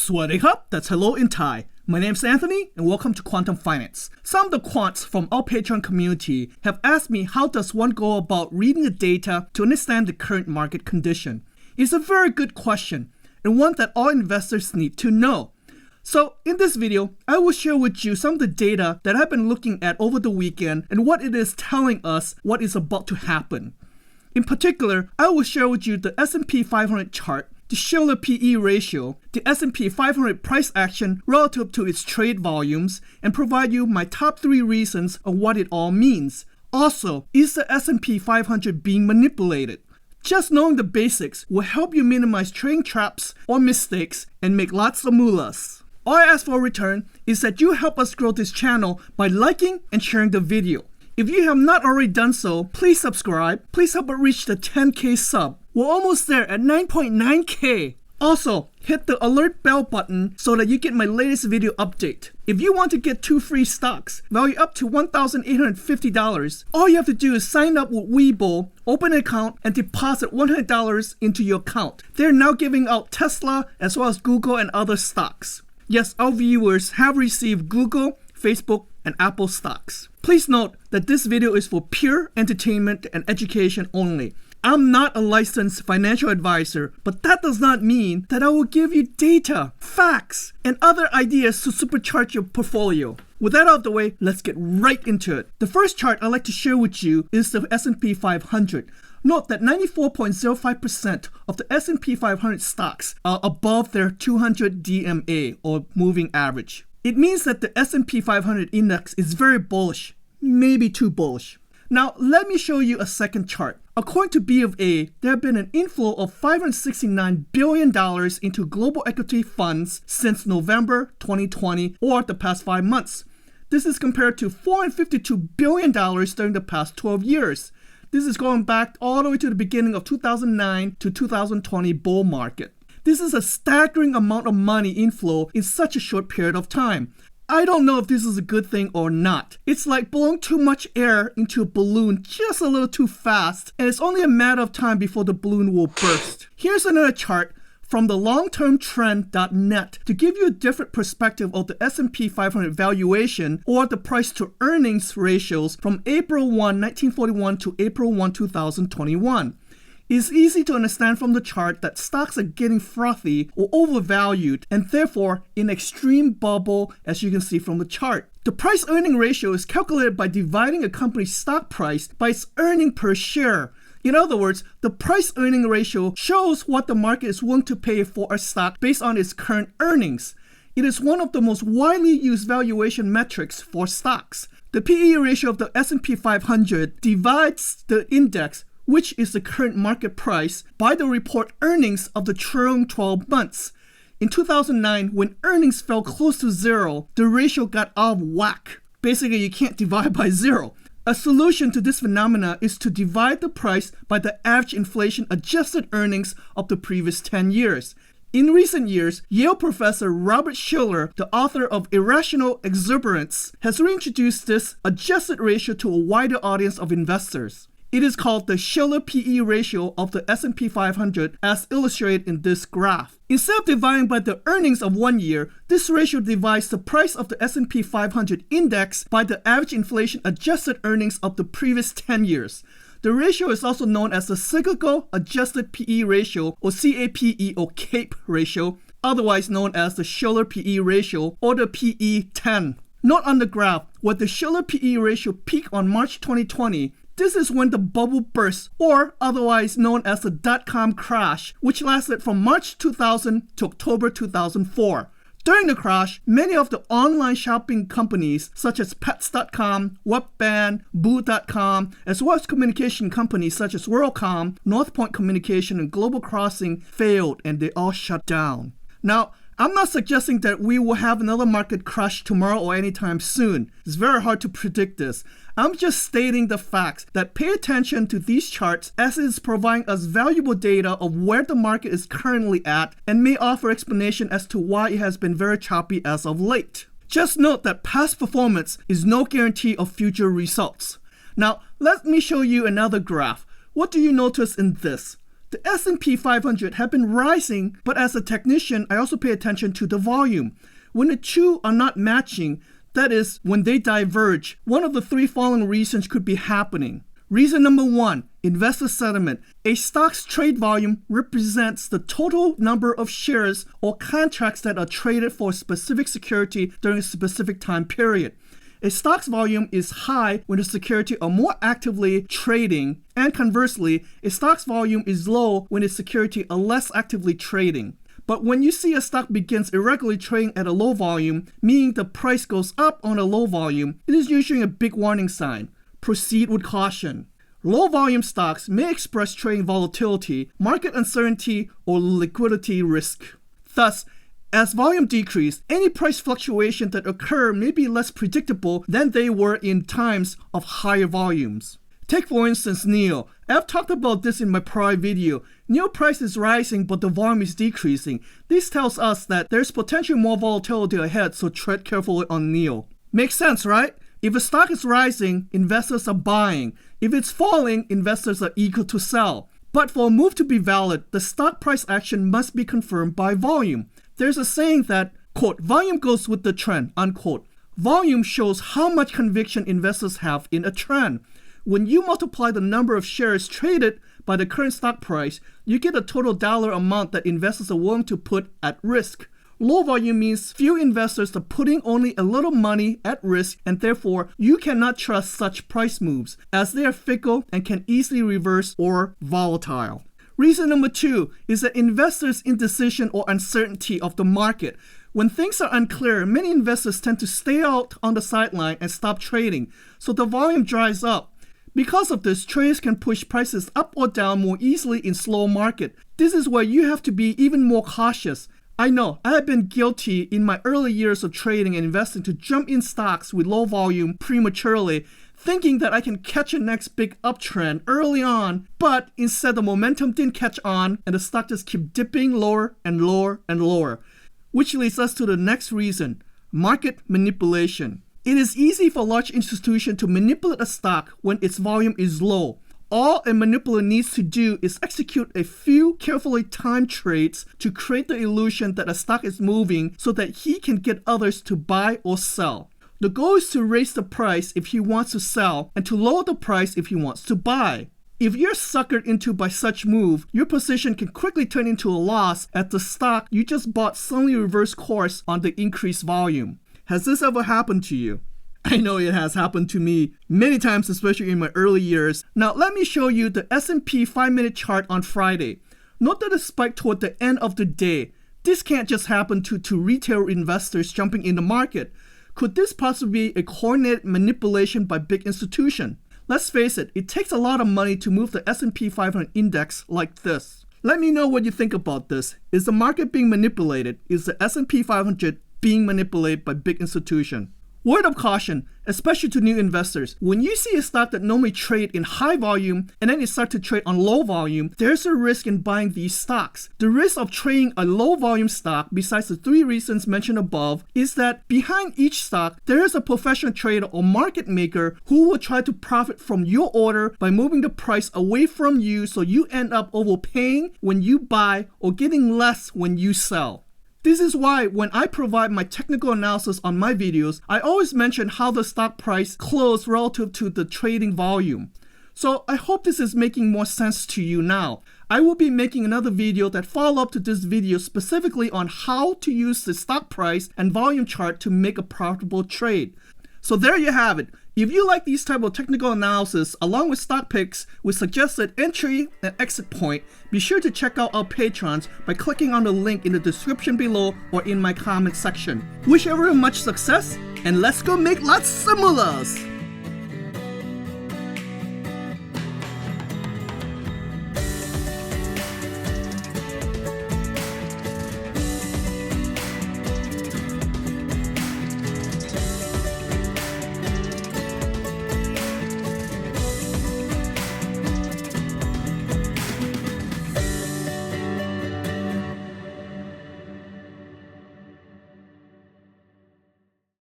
Swadee Hup, that's hello in Thai. My name's Anthony and welcome to Quantum Finance. Some of the quants from our Patreon community have asked me how does one go about reading the data to understand the current market condition. It's a very good question and one that all investors need to know. So in this video, I will share with you some of the data that I've been looking at over the weekend and what it is telling us what is about to happen. In particular, I will share with you the S&P 500 chart, the Schiller PE ratio, the S&P 500 price action relative to its trade volumes, and provide you my top 3 reasons of what it all means. Also, is the S&P 500 being manipulated? Just knowing the basics will help you minimize trading traps or mistakes and make lots of mullahs. All I ask for in return is that you help us grow this channel by liking and sharing the video. If you have not already done so, please subscribe. Please help us reach the 10K sub. We're almost there at 9.9K. Also, hit the alert bell button so that you get my latest video update. If you want to get 2 free stocks, value up to $1,850, all you have to do is sign up with Weibo, open an account, and deposit $100 into your account. They're now giving out Tesla as well as Google and other stocks. Yes, our viewers have received Google, Facebook, and Apple stocks. Please note that this video is for pure entertainment and education only. I'm not a licensed financial advisor, but that does not mean that I will give you data, facts, and other ideas to supercharge your portfolio. With that out of the way, let's get right into it. The first chart I'd like to share with you is the S&P 500. Note that 94.05% of the S&P 500 stocks are above their 200 DMA or moving average. It means that the S&P 500 index is very bullish, maybe too bullish. Now, let me show you a second chart. According to BofA, there have been an inflow of $569 billion into global equity funds since November 2020 or the past 5 months. This is compared to $452 billion during the past 12 years. This is going back all the way to the beginning of 2009 to 2020 bull market. This is a staggering amount of money inflow in such a short period of time. I don't know if this is a good thing or not. It's like blowing too much air into a balloon just a little too fast, and it's only a matter of time before the balloon will burst. Here's another chart from the longtermtrend.net to give you a different perspective of the S&P 500 valuation or the price to earnings ratios from April 1, 1941 to April 1, 2021. It's easy to understand from the chart that stocks are getting frothy or overvalued and therefore in extreme bubble, as you can see from the chart. The price-earning ratio is calculated by dividing a company's stock price by its earning per share. In other words, the price-earning ratio shows what the market is willing to pay for a stock based on its current earnings. It is one of the most widely used valuation metrics for stocks. The PE ratio of the S&P 500 divides the index, which is the current market price, by the report earnings of the trailing 12 months. In 2009, when earnings fell close to zero, the ratio got out of whack. Basically, you can't divide by zero. A solution to this phenomena is to divide the price by the average inflation adjusted earnings of the previous 10 years. In recent years, Yale professor Robert Schiller, the author of Irrational Exuberance, has reintroduced this adjusted ratio to a wider audience of investors. It is called the Schiller PE ratio of the S&P 500 as illustrated in this graph. Instead of dividing by the earnings of 1 year, this ratio divides the price of the S&P 500 index by the average inflation adjusted earnings of the previous 10 years. The ratio is also known as the Cyclical Adjusted PE ratio or CAPE or CAPE ratio, otherwise known as the Schiller PE ratio or the PE10. Note on the graph, where the Schiller PE ratio peaked on March 2020, this is when the bubble burst, or otherwise known as the dot-com crash, which lasted from March 2000 to October 2004. During the crash, many of the online shopping companies such as Pets.com, Webband, Boo.com, as well as communication companies such as WorldCom, Northpoint Communication, and Global Crossing failed and they all shut down. Now, I'm not suggesting that we will have another market crash tomorrow or anytime soon. It's very hard to predict this. I'm just stating the facts that pay attention to these charts as it is providing us valuable data of where the market is currently at and may offer explanation as to why it has been very choppy as of late. Just note that past performance is no guarantee of future results. Now, let me show you another graph. What do you notice in this? The S&P 500 have been rising, but as a technician, I also pay attention to the volume. When the two are not matching, that is, when they diverge, one of the three following reasons could be happening. Reason number 1, investor sentiment. A stock's trade volume represents the total number of shares or contracts that are traded for a specific security during a specific time period. A stock's volume is high when the security are more actively trading, and conversely, a stock's volume is low when its security are less actively trading. But when you see a stock begins irregularly trading at a low volume, meaning the price goes up on a low volume, it is usually a big warning sign. Proceed with caution. Low volume stocks may express trading volatility, market uncertainty, or liquidity risk. Thus, as volume decreases, any price fluctuation that occur may be less predictable than they were in times of higher volumes. Take for instance NIO. I've talked about this in my prior video. NIO price is rising but the volume is decreasing. This tells us that there's potentially more volatility ahead, so tread carefully on NIO. Makes sense, right? If a stock is rising, investors are buying. If it's falling, investors are eager to sell. But for a move to be valid, the stock price action must be confirmed by volume. There's a saying that, quote, volume goes with the trend, unquote. Volume shows how much conviction investors have in a trend. When you multiply the number of shares traded by the current stock price, you get a total dollar amount that investors are willing to put at risk. Low volume means few investors are putting only a little money at risk, and therefore you cannot trust such price moves, as they are fickle and can easily reverse or volatile. Reason number 2 is that investors' indecision or uncertainty of the market. When things are unclear, many investors tend to stay out on the sideline and stop trading, so the volume dries up. Because of this, traders can push prices up or down more easily in slow market. This is where you have to be even more cautious. I know, I have been guilty in my early years of trading and investing to jump in stocks with low volume prematurely, thinking that I can catch a next big uptrend early on, but instead the momentum didn't catch on and the stock just kept dipping lower and lower and lower. Which leads us to the next reason, market manipulation. It is easy for large institutions to manipulate a stock when its volume is low. All a manipulator needs to do is execute a few carefully timed trades to create the illusion that a stock is moving so that he can get others to buy or sell. The goal is to raise the price if he wants to sell and to lower the price if he wants to buy. If you're suckered into by such move, your position can quickly turn into a loss as the stock you just bought suddenly reverse course on the increased volume. Has this ever happened to you? I know it has happened to me many times, especially in my early years. Now let me show you the S&P 500 chart on Friday. Note that it spiked toward the end of the day. This can't just happen to retail investors jumping in the market. Could this possibly be a coordinated manipulation by big institutions? Let's face it, it takes a lot of money to move the S&P 500 index like this. Let me know what you think about this. Is the market being manipulated? Is the S&P 500 being manipulated by big institutions? Word of caution, especially to new investors. When you see a stock that normally trade in high volume and then it starts to trade on low volume, there's a risk in buying these stocks. The risk of trading a low volume stock, besides the 3 reasons mentioned above, is that behind each stock, there is a professional trader or market maker who will try to profit from your order by moving the price away from you, so you end up overpaying when you buy or getting less when you sell. This is why when I provide my technical analysis on my videos, I always mention how the stock price closed relative to the trading volume. So I hope this is making more sense to you now. I will be making another video that follow up to this video specifically on how to use the stock price and volume chart to make a profitable trade. So there you have it. If you like these type of technical analysis along with stock picks with suggested entry and exit point, be sure to check out our patrons by clicking on the link in the description below or in my comment section. Wish everyone much success, and let's go make lots similars!